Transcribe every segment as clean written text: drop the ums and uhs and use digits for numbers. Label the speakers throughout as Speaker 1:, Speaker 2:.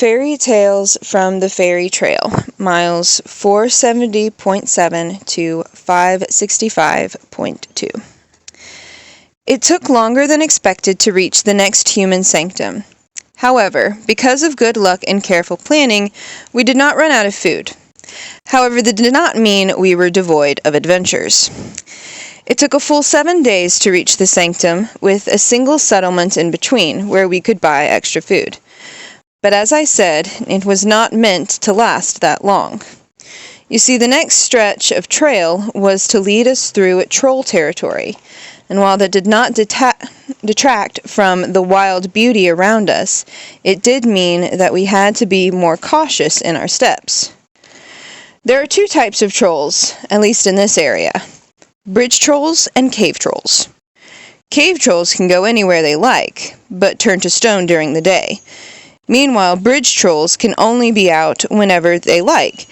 Speaker 1: Fairy Tales from the Fairy Trail, miles 470.7 to 565.2. It took longer than expected to reach the next human sanctum. However, because of good luck and careful planning, we did not run out of food. However, that did not mean we were devoid of adventures. It took a full 7 days to reach the sanctum, with a single settlement in between where we could buy extra food. But as I said, it was not meant to last that long. You see, the next stretch of trail was to lead us through troll territory, and while that did not detract from the wild beauty around us, it did mean that we had to be more cautious in our steps. There are two types of trolls, at least in this area: bridge trolls and cave trolls. Cave trolls can go anywhere they like, but turn to stone during the day. Meanwhile, bridge trolls can only be out whenever they like,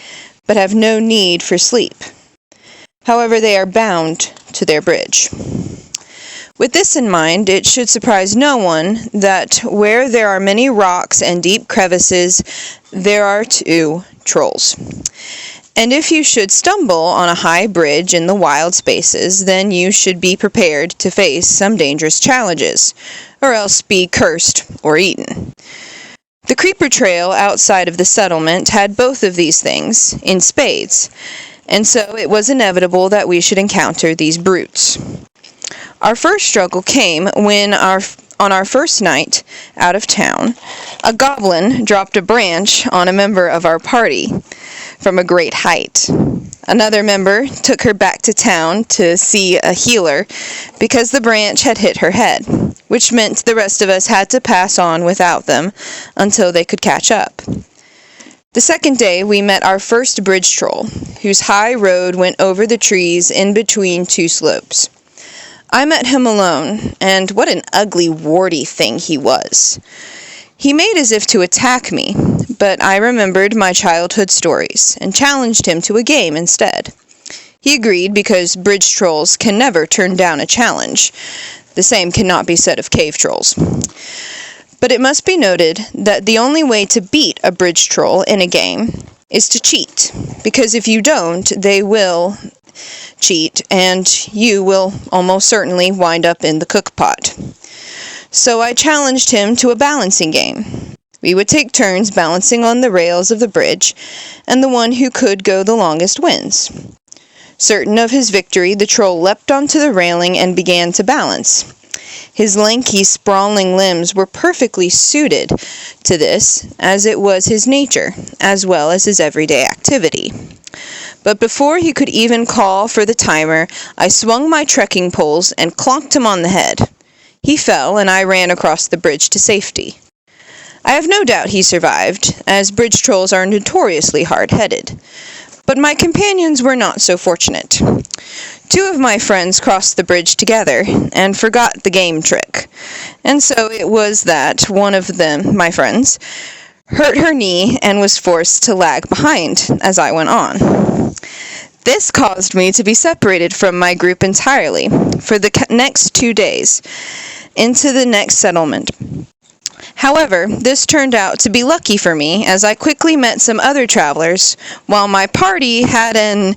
Speaker 1: but have no need for sleep. However, they are bound to their bridge. With this in mind, it should surprise no one that where there are many rocks and deep crevices, there are two trolls. And if you should stumble on a high bridge in the wild spaces, then you should be prepared to face some dangerous challenges, or else be cursed or eaten. The creeper trail outside of the settlement had both of these things in spades, and so it was inevitable that we should encounter these brutes. Our first struggle came when on our first night out of town, a goblin dropped a branch on a member of our party from a great height. Another member took her back to town to see a healer because the branch had hit her head, which meant the rest of us had to pass on without them until they could catch up. The second day, we met our first bridge troll, whose high road went over the trees in between two slopes. I met him alone, and what an ugly, warty thing he was. He made as if to attack me, but I remembered my childhood stories and challenged him to a game instead. He agreed because bridge trolls can never turn down a challenge. The same cannot be said of cave trolls. But it must be noted that the only way to beat a bridge troll in a game is to cheat, because if you don't, they will cheat, and you will almost certainly wind up in the cook pot. So I challenged him to a balancing game. We would take turns balancing on the rails of the bridge, and the one who could go the longest wins. Certain of his victory, the troll leapt onto the railing and began to balance. His lanky, sprawling limbs were perfectly suited to this, as it was his nature, as well as his everyday activity. But before he could even call for the timer, I swung my trekking poles and clonked him on the head. He fell, and I ran across the bridge to safety. I have no doubt he survived, as bridge trolls are notoriously hard-headed. But my companions were not so fortunate. Two of my friends crossed the bridge together and forgot the game trick, and so it was that one of them, my friends, hurt her knee and was forced to lag behind as I went on. This caused me to be separated from my group entirely for the next 2 days into the next settlement. However, this turned out to be lucky for me, as I quickly met some other travelers, while my party had an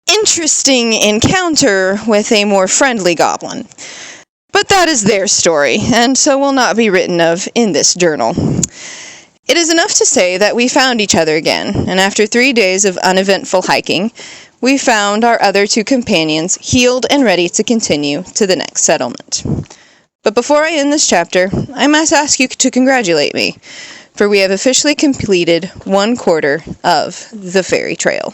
Speaker 1: interesting encounter with a more friendly goblin. But that is their story, and so will not be written of in this journal. It is enough to say that we found each other again, and after 3 days of uneventful hiking, we found our other two companions healed and ready to continue to the next settlement. But before I end this chapter, I must ask you to congratulate me, for we have officially completed 1/4 of the fairy trail.